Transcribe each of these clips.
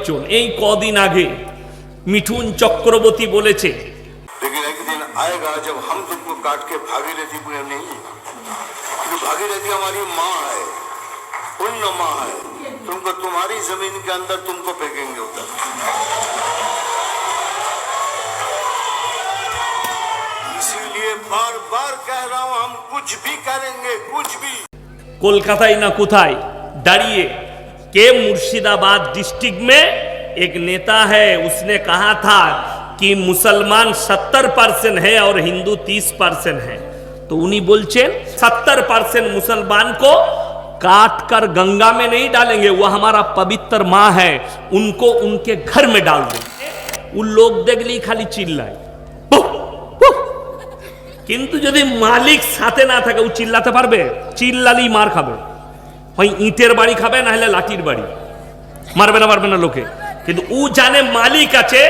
কয়েকজন এই কদিন আগে মিঠুন চক্রবর্তী বলেছে, लेकिन एक दिन आएगा जब हम तुमको काट के भागीरथी पुण्य नहीं, क्योंकि भागीरथी हमारी माँ है, पुण्य माँ है, तुमको तुम्हारी जमीन के अंदर तुमको फेंकेंगे उधर। इसीलिए बार बार कह रहा हूँ, हम कुछ भी करेंगे, कुछ भी। कोलकाता ना कुथाई दाड़िए के मुर्शिदाबाद डिस्ट्रिक्ट में एक नेता है, उसने कहा था कि मुसलमान 70% है और हिंदू 30% है। तो उन्हीं बोलचे 70% मुसलमान को काट कर गंगा में नहीं डालेंगे, वो हमारा पवित्र माँ है, उनको उनके घर में डाल देंगे। उन लोग देखली खाली चिल्लाए, কিন্তু যদি মালিক সাথে না থাকে ও চিল্লাতে পারবে? চিল্লালেই মার খাবে, হয় ইটের বাড়ি খাবে না হলে লাঠির বাড়ি, মারবে না পারবে না লোকে। কিন্তু ও জানে মালিক আছে,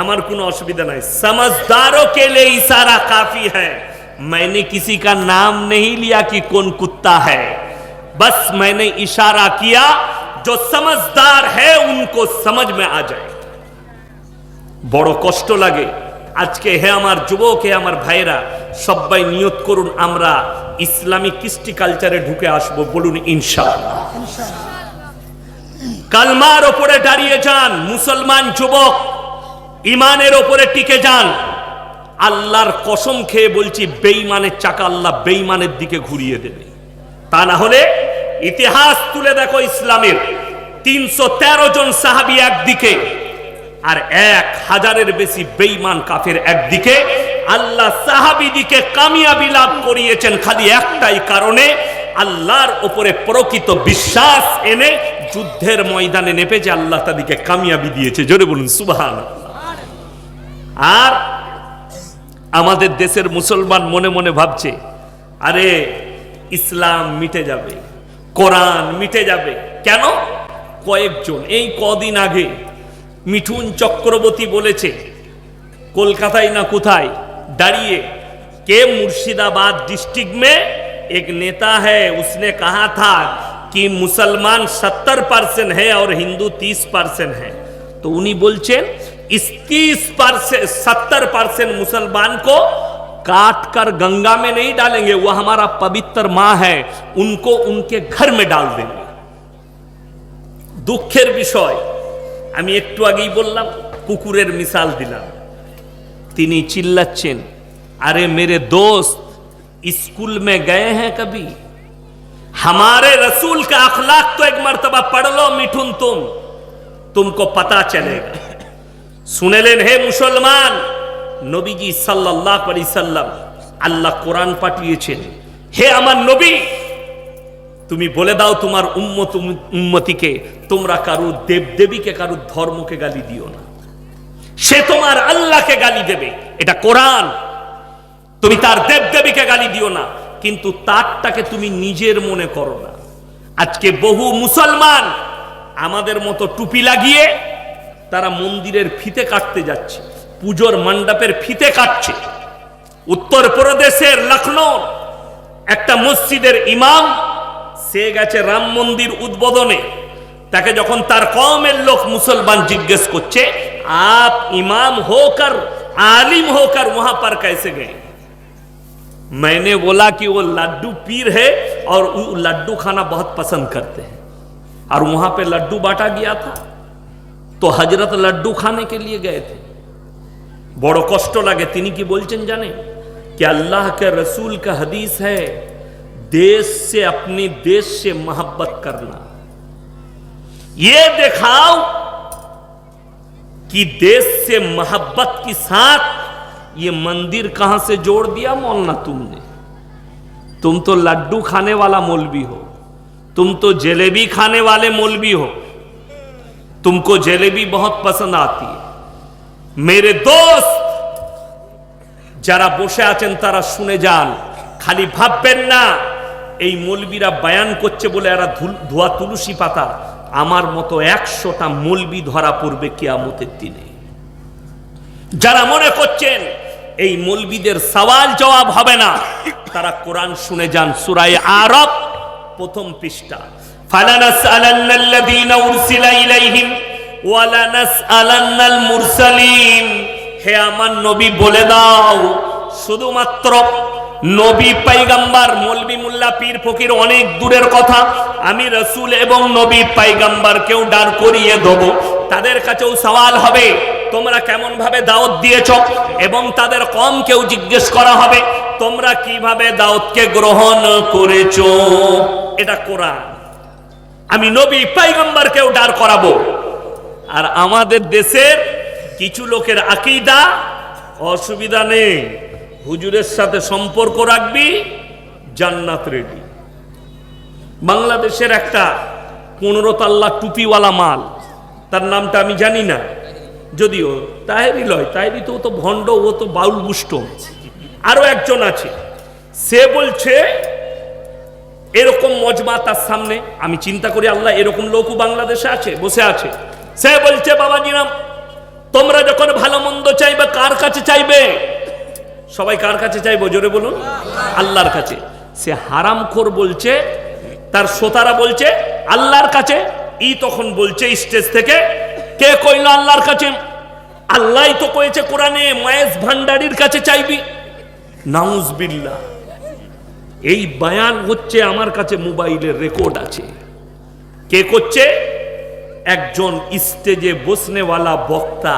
আমার কোনো অসুবিধা নাই। समझदारों के लिए इशारा काफी है। मैंने किसी का नाम नहीं लिया कि कौन कुत्ता है, बस मैंने इशारा किया जो समझदार है उनको समझ में आ जाए। বড় কষ্ট লাগে আজকে। হে আমার যুবক, হে আমার ভাইরা, সবাই নিয়ত করুন আমরা ইসলামিক কৃষ্টি কালচারে ঢুকে আসবো, বলুন ইনশাআল্লাহ। কালমার ওপরে দাঁড়িয়ে যান মুসলমান যুবক, ইমানের ওপরে টিকে যান। আল্লাহর কসম খেয়ে বলছি, বেঈমানের চাকা আল্লাহ বেঈমানের দিকে ঘুরিয়ে দেবে। তা না হলে ইতিহাস তুলে দেখো ইসলামের 313 জন সাহাবী একদিকে আর 1000-এর বেশি বেঈমান কাফের একদিকে। আল্লাহ সাহাবীদিকে কামিয়াবি লাভ করিয়েছেন খালি একটাই কারণে, আল্লাহর উপরে প্রকৃত বিশ্বাস এনে যুদ্ধের ময়দানে নেপেছে আল্লাহ তাদেরকে কামিয়াবি দিয়েছে। জোরে বলুন সুবহানাল্লাহ। আর আমাদের দেশের মুসলমান মনে মনে ভাবছে, আরে ইসলাম মিটে যাবে, কোরআন মিটে যাবে। কেন? কয়েকজন এই কদিন আগে মিঠুন চক্রবর্তী বলেছে, कोलकाता ना कुथाई दाड़िए के मुर्शिदाबाद डिस्ट्रिक्ट में एक नेता है, उसने कहा था कि मुसलमान 70% है और हिंदू 30% है। तो उन्हीं बोलचे इस 70% मुसलमान को काट कर गंगा में नहीं डालेंगे, वो हमारा पवित्र माँ है, उनको उनके घर में डाल देंगे। दुखेर विषय আমি একটু আগেই বললাম, কুকুরের মিসাল দিলাম। তিনি চিল্লাচ্ছেন, अरे मेरे दोस्त स्कूल में गए हैं कभी? हमारे रसूल का अखलाक तो एक मर्तबा पढ़ लो मिठुन, तुमको पता चलेगा। सुने लेन हे मुसलमान, नबीजी सल्लल्लाहु अलैहि वसल्लम আল্লাহ কোরআন পাঠিয়েছেন। হে আমার নবী, তুমি বলে দাও তোমার উম্মতিকে, তোমরা কারো দেবদেবীকে, কারো ধর্মকে গালি দিও না, সে তোমার আল্লাহকে গালি দেবে, এটা কোরআন। তুমি তার দেবদেবীকে গালি দিও না, কিন্তু তারটাকে তুমি নিজের মনে করো না। আজকে বহু মুসলমান আমাদের মতো টুপি লাগিয়ে তারা মন্দিরের ফিতে কাটতে যাচ্ছে, পুজোর মণ্ডপের ফিতে কাটছে। উত্তর প্রদেশের লখনৌ একটা মসজিদের ইমাম সে গেছে রাম মন্দির উদ্বোধনে, তাকে যখন তার কওমের লোক মুসলমান জিজ্ঞেস করছে, आप इमाम होकर आलिम होकर वहां पर कैसे गए? मैंने बोला कि वो लड्डू पीर है और वो लड्डू खाना बहुत पसंद करते हैं, और वहां पे लड्डू बांटा गया था तो हजरत लड्डू खाने के लिए गए थे। बड़ो कष्ट लगे। तिनी की बोलचेन जाने कि अल्लाह के रसूल का हदीस है, देश से अपने देश से मोहब्बत करना। ये दिखाओ कि देश से मोहब्बत के साथ ये मंदिर कहां से जोड़ दिया मौलाना तुमने? तुम तो लड्डू खाने वाला मौलवी हो, तुम तो जलेबी खाने वाले मौलवी हो, तुमको जलेबी बहुत पसंद आती है। मेरे दोस्त যারা বসে আছেন তারা শুনে যান, খালি ভাববেন না এই মৌলবীরা বয়ান করছে বলে এরা ধোয়া তুলসী পাতা। আমার মতো 100টা মৌলবী ধরা পড়বে কিয়ামতের দিনে। যারা মনে করছেন এই মৌলবীদের সওয়াল জবাব হবে না, তারা কোরআন শুনে যান। সূরা আরাফ প্রথম পৃষ্ঠা, ফালানাসআলান্নাল্লাযীনা উরসিলা ইলাইহিম ওয়ালা নাসআলান্নাল মুরসালিন, হে আমার নবী বলে দাও, শুধুমাত্র নবী পয়গম্বর মৌলবি মোল্লা পীর ফকির অনেক দূরের কথা, আমি রাসূল এবং নবী পয়গম্বরকেও দাঁড় করিয়ে দেব, তাদের কাছেও সওয়াল হবে তোমরা কেমন ভাবে দাওয়াত দিয়েছ, এবং তাদের কওমকেও জিজ্ঞেস করা হবে তোমরা কিভাবে দাওয়াতকে গ্রহণ করেছো। এটা কোরআন। আমি নবী পয়গম্বরকেও দাঁড় করাবো। আর আমাদের দেশের কিছু লোকের আকীদা, অসুবিধা নেই, হুজুরের সাথে সম্পর্ক রাখবি জান্নাত রেডি। বাংলাদেশের একটা 15 তাল্লা টুপিওয়ালা মাল, তার নামটা আমি জানি না, যদিও তাহেরি লয়, তাহেরি তো ও তো ভণ্ড, ও তো বাউল বুষ্ট। আরো একজন আছে, সে বলছে এরকম মজমা তার সামনে, আমি চিন্তা করি আল্লাহ এরকম লোকও বাংলাদেশে আছে, বসে আছে। সে বলছে বাবাজিরাম, তোমরা যখন ভালো মন্দ চাইবে কার কাছে চাইবে? সবাই কার কাছে চাইবো জোরে বলুন? আল্লাহর কাছে। সে হারামখোর বলছে, তার শ্রোতারা বলছে আল্লাহর কাছে। ই তখন বলছে স্টেজ থেকে, কে কইল আল্লাহর কাছে? আল্লাহই তো কয়েছে কোরআনে মায়েস ভান্ডারির কাছে চাইবি। নাউজুবিল্লাহ। এই বয়ান হচ্ছে, আমার কাছে মোবাইলের রেকর্ড আছে। কে করছে? একজন স্টেজে বসনেওয়ালা বক্তা।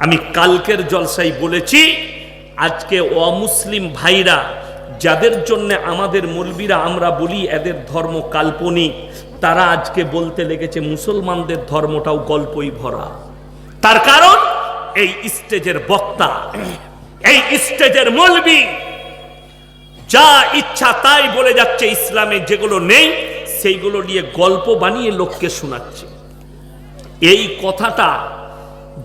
আমি কালকের জলসায় বলেছি, আজকে অমুসলিম ভাইরা যাদের জন্য আমাদের মৌলবীরা আমরা বলি এদের ধর্ম কাল্পনিক, তারা আজকে বলতে লেগেছে মুসলমানদের ধর্মটাও গল্পই ভরা। তার কারণ এই স্টেজের বক্তা, এই স্টেজের মৌলবী যা ইচ্ছা তাই বলে যাচ্ছে, ইসলামে যেগুলো নেই সেইগুলো নিয়ে গল্প বানিয়ে লোককে শোনাচ্ছে। এই কথাটা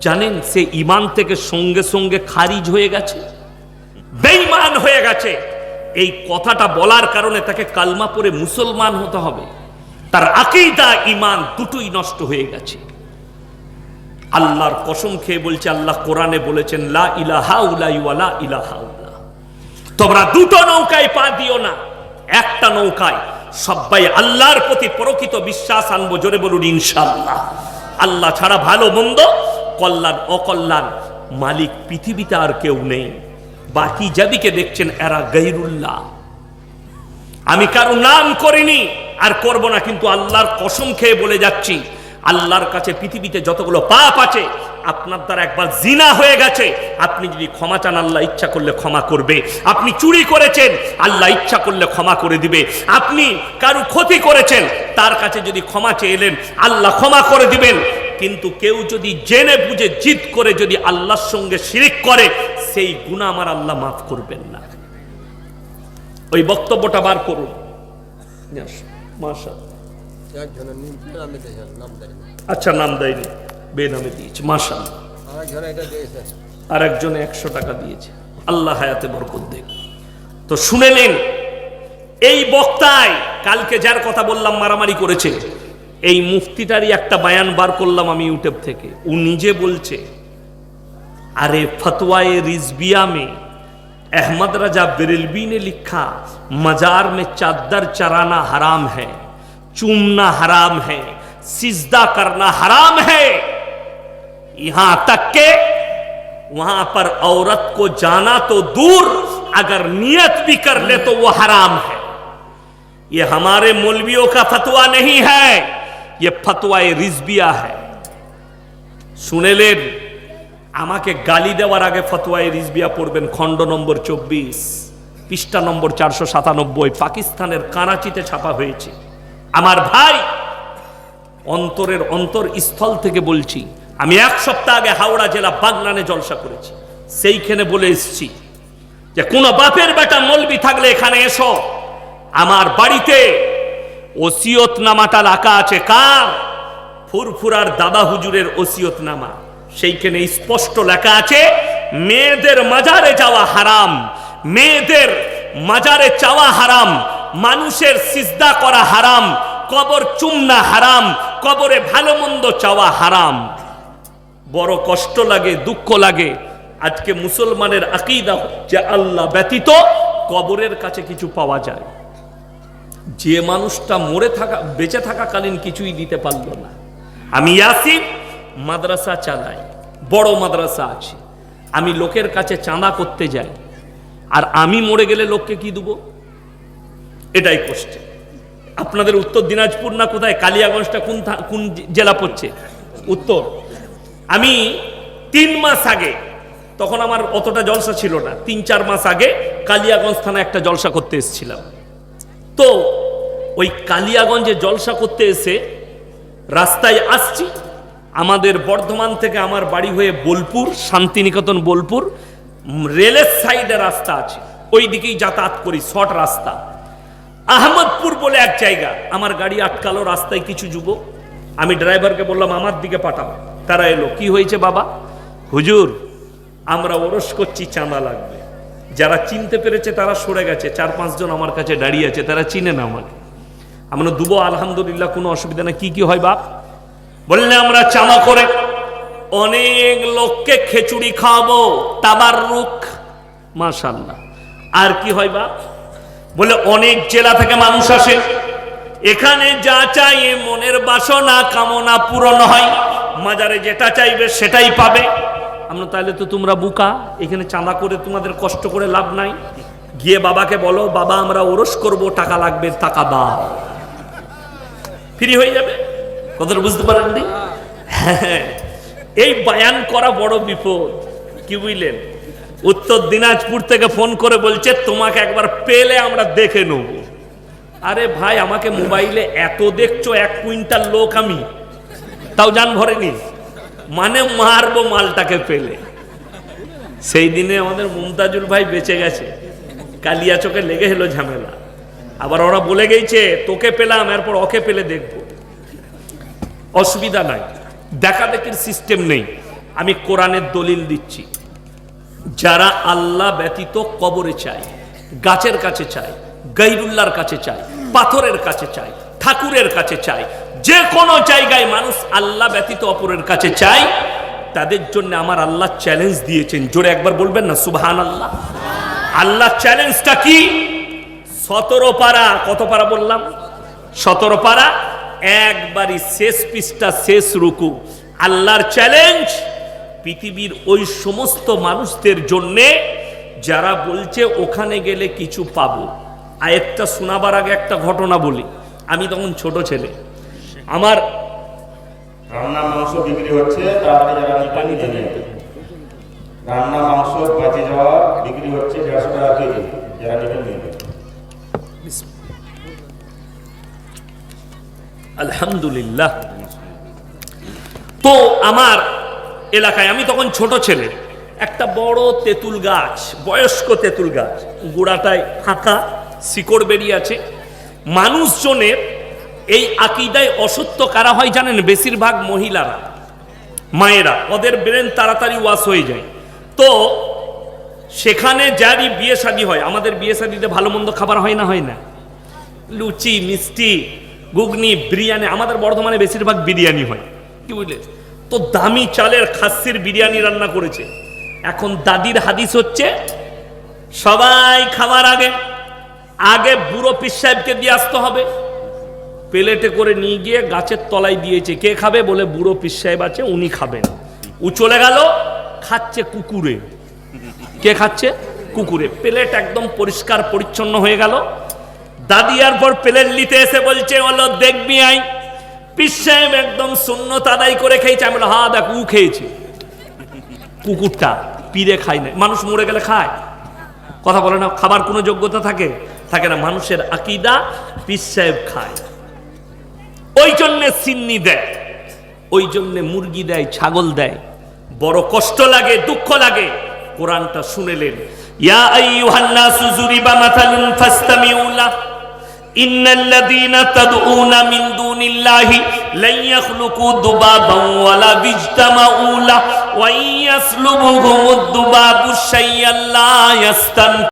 জানেন, সে ঈমান থেকে সঙ্গে সঙ্গে খারিজ হয়ে গেছে, বেঈমান হয়ে গেছে। এই কথাটা বলার কারণে তাকে কালমা পড়ে মুসলমান হতে হবে। তার আকীদা ঈমান দুটোই নষ্ট হয়ে গেছে। আল্লাহর কসম খেয়ে বলছে, আল্লাহ কোরআনে বলেছেন লা ইলাহা ইল্লাল্লাহ ওয়া লা ইলাহা ইল্লাল্লাহ। তোমরা দুটো নৌকায় পা দিও না, একটা নৌকায় সবাই আল্লাহর প্রতি প্রকৃত বিশ্বাস আনবো। জোরে বলুন ইনশাআল্লাহ। আল্লাহ ছাড়া ভালো মন্দ, কল্যাণ অকল্যাণ মালিক পৃথিবীতে আর কেউ নেই। বাকি যাদিকে দেখছেন এরা গায়রুল্লাহ। আমি কারো নাম করিনি আর করব না, কিন্তু আল্লাহর কসম খেয়ে বলে যাচ্ছি, আল্লাহর কাছে পৃথিবীতে যতগুলো পাপ আছে, আপনার দ্বারা একবার জিনা হয়ে গেছে, আপনি যদি ক্ষমা চান আল্লাহ ইচ্ছা করলে ক্ষমা করবে। আপনি চুরি করেছেন, আল্লাহ ইচ্ছা করলে ক্ষমা করে দিবে। আপনি কারো ক্ষতি করেছেন, তার কাছে যদি ক্ষমা চেয়েলেন আল্লাহ ক্ষমা করে দিবেন। কিন্তু কেউ যদি জেনে বুঝে জিদ করে যদি আল্লাহর সঙ্গে শিরিক করে, সেই গুনাহ আমার আল্লাহ মাফ করবেন না। ওই বক্তব্যটা বার করুন। মাশাআল্লাহ। আচ্ছা, নাম দেয়নি, বেনামে দিয়েছে। মাশাআল্লাহ। আর একজনে 100 টাকা দিয়েছে। আল্লাহ হায়াতে বরকত দেখ। তো শুনেলেন, এই বক্তায় কালকে যার কথা বললাম মারামারি করেছে, এই মুফতিটারই একটা বয়ান বার করলাম আমি ইউটিউব থেকে। ও নিজে বলছে, अरे फतवाए रिजबिया में अहमद रजा बरेलवी ने लिखा, मजार में चादर चराना हराम है, चूमना हराम है, सिजदा करना हराम है, यहां तक के वहां पर औरत को जाना तो दूर, अगर नियत भी कर ले तो वो हराम है। ये हमारे मौलवियों का फतवा नहीं है, ये फतवाए रिजबिया है। सुने लेन, আমাকে গালি দেওয়ার আগে ফতোয়ায়ে রিজবিয়া পড়বেন, খণ্ড নম্বর 24, পৃষ্ঠা নম্বর 497, পাকিস্তানের করাচিতে ছাপা হয়েছে। আমার ভাই, অন্তরের অন্তরস্থল থেকে বলছি, আমি 1 সপ্তাহ আগে হাওড়া জেলা বাগনানে জলসা করেছি। সেইখানে বলে এসেছি যে কোন বাপের বেটা মৌলবি থাকলে এখানে এসো, আমার বাড়িতে ওসিয়তনামাটা রাখা আছে। কার? ফুরফুরার দাদা হুজুরের ওসিয়তনামা। সেইখানে স্পষ্ট লেখা আছে, মেয়েদের মাজারে যাওয়া হারাম, মেয়েদের মাজারে চাওয়া হারাম, মানুষের সিজদা করা হারাম, কবর চুমনা হারাম, কবরে ভালো মন্দ চাওয়া হারাম। বড় কষ্ট লাগে, দুঃখ লাগে, আজকে মুসলমানের আকীদা হচ্ছে আল্লাহ ব্যতীত কবরের কাছে কিছু পাওয়া যায়। যে মানুষটা মরে থাকা বেঁচে থাকাকালীন কিছুই দিতে পারল না, আমি ইয়াসিন মাদ্রাসা চালাই, বড় মাদ্রাসা আছে, আমি লোকের কাছে চাঁদা করতে যাই, আর আমি মরে গেলে লোককে কি দেবো? এটাই কোশ্চেন। আপনাদের উত্তর দিনাজপুর না কোথায়? কালিয়াগঞ্জটা কোন জেলা পড়ছে? উত্তর। আমি 3 মাস আগে, তখন আমার অতটা জলসা ছিল না, 3-4 মাস আগে কালিয়াগঞ্জ থানায় একটা জলসা করতে এসেছিলাম। তো ওই কালিয়াগঞ্জে জলসা করতে এসে রাস্তায় আসছি, আমাদের বর্ধমান থেকে আমার বাড়ি হয়ে বোলপুর, শান্তিনিকেতন বোলপুর, রেলের সাইডে রাস্তা আছে, ওই দিকেই যাতায়াত করি, শর্ট রাস্তা। আহমদপুর বলে এক জায়গা, আমার গাড়ি আটকালো রাস্তায় কিছু যুবক, আমি ড্রাইভারকে বললাম আমার দিকে পাঠাও, তারা এলো। কি হয়েছে বাবা? হুজুর আমরা ওরস করছি, চাঁদা লাগবে। যারা চিনতে পেরেছে তারা সরে গেছে, 4-5 জন আমার কাছে দাঁড়িয়ে আছে, তারা চিনে না আমাকে। আমরা দুবো, আলহামদুলিল্লাহ, কোনো অসুবিধা নেই। কি হয় বাপ? বললে আমরা চাঁদা করে অনেক লোককে খিচুড়ি খাওয়াবো, তাবাররুক, মাশাআল্লাহ। আর কি হয় বাপ? বলে অনেক জেলা থেকে মানুষ আসে, এখানে যা চাই মনের বাসনা কামনা পূরণ হয়, মাজারে যেটা চাইবে সেটাই পাবে। আমরা তাহলে তো তোমরা বুকা, এখানে চাঁদা করে তোমাদের কষ্ট করে লাভ নাই। গিয়ে বাবাকে বলো, বাবা আমরা ওরস করব, টাকা লাগবে, টাকা দাও, ফ্রি হয়ে যাবে। কথাটা বুঝতে পারেননি? এই বায়ান করা বড় বিপদ, কি বুঝলেন? উত্তর দিনাজপুর থেকে ফোন করে বলছে তোমাকে একবার পেলে আমরা দেখে নেব। আরে ভাই, আমাকে মোবাইলে এত দেখছো, 1 কুইন্টাল লোক আমি, তাও জান ভরেনি, মানে মারবো মালটাকে পেলে। সেই দিনে আমাদের মুমতাজুল ভাই বেঁচে গেছে, কালিয়া চোখে লেগে হলো ঝামেলা। আবার ওরা বলে গেছে তোকে পেলাম, এরপর ওকে পেলে দেখবো। অসুবিধা নাই, দেখা দেখির সিস্টেম নেই। আমি কোরআনের দলিল দিচ্ছি, যারা আল্লাহ ব্যতীত কবরে চায়, গাছের কাছে চায়, গাইরুল্লাহর কাছে চায়, পাথরের কাছে চায়, ঠাকুরের কাছে চায়, যে কোনো জায়গায় মানুষ আল্লাহ ব্যতীত অপরের কাছে চায়, তাদের জন্য আমার আল্লাহ চ্যালেঞ্জ দিয়েছেন। জোরে একবার বলবেন না সুবহানাল্লাহ? আল্লাহ চ্যালেঞ্জটা কি? 17 পারা। কত পারা বললাম? 17 পারা, একবারই শেষ পৃষ্ঠা, শেষ রুকু। আল্লাহর চ্যালেঞ্জ পৃথিবীর ওই সমস্ত মানুষদের জন্যে যারা বলছে ওখানে গেলে কিছু পাবো। আয়াতটা শোনাবার আগে একটা ঘটনা বলি। আমি তখন ছোট ছেলে, আমার রান্না মাংস বিক্রি হচ্ছে, তাড়াতাড়ি যারা নিতে নিয়ে যাবে। রান্না মাংস বাঁচে যাওয়া বিক্রি হচ্ছে 150 টাকা কেজি, যারা নিতে নিয়ে যাবে। আলহামদুলিল্লাহ। তো আমার এলাকায়, আমি তখন ছোট ছেলে, একটা বড় তেঁতুল গাছ, বয়স্ক তেঁতুল গাছ, গোড়াটায় ফাঁকা, শিকড় বেরিয়ে আছে। মানুষজনের এই আকীদায় অসত্য কারা হয় জানেন? বেশিরভাগ মহিলারা, মায়েরা, ওদের ব্রেন তাড়াতাড়ি ওয়াশ হয়ে যায়। তো সেখানে যারই বিয়ে শাদী হয়, আমাদের বিয়ে শাদীতে ভালো মন্দ খাবার হয় না? হয় না? লুচি, মিষ্টি, ঘুগনি, বিরিয়ানি। আমাদের বর্ধমানে বেশিরভাগ বিরিয়ানি হয়, কি বুঝলে? তো দামি চালের খাসির বিরিয়ানি রান্না করেছে। এখন দাদির হাদিস হচ্ছে সবাই খাবার আগে আগে বুড়ো পীর সাহেবকে দিয়ে আসতে হবে। প্লেটে করে নিয়ে গিয়ে গাছের তলায় দিয়েছে। কে খাবে? বলে বুড়ো পীর সাহেব আছে, উনি খাবেন। ও চলে গেল, খাচ্ছে কুকুরে। কে খাচ্ছে? কুকুরে। প্লেট একদম পরিষ্কার পরিচ্ছন্ন হয়ে গেল। দাদি আর পর প্লেট নিতে এসে বলছে, হলো দেখবি আই, পীর সাহেব একদম সুন্নত আদায় করে খেয়েছে। আমি বললাম, হ্যাঁ দেখ, ও খেয়েছে। কুকুরটা, পীরে খায় না। মানুষ মরে গেলে খায়? কথা বলে না, খাবার কোনো যোগ্যতা থাকে? থাকে না। মানুষের আকীদা, পীর সাহেব খায়। ওই জন্যে সিন্নি দেয়, ওই জন্যে মুরগি দেয়, ছাগল দেয়। বড় কষ্ট লাগে, দুঃখ লাগে। কোরআনটা শুনেলেন, ইয়া আইয়ুহান নাসু যুরিবা মাসালুন ফাসতামিউ লাহু ইন্নাল্লাযীনা তাদউনা মিন দুনিল্লাহি লান ইয়াখলুকু দুবাবান ওয়ালা বিজতামাউ লাহু ওয়া ইয়াসলুবুহুমুদ দুবাবু শাইআন লা ইয়াস্তান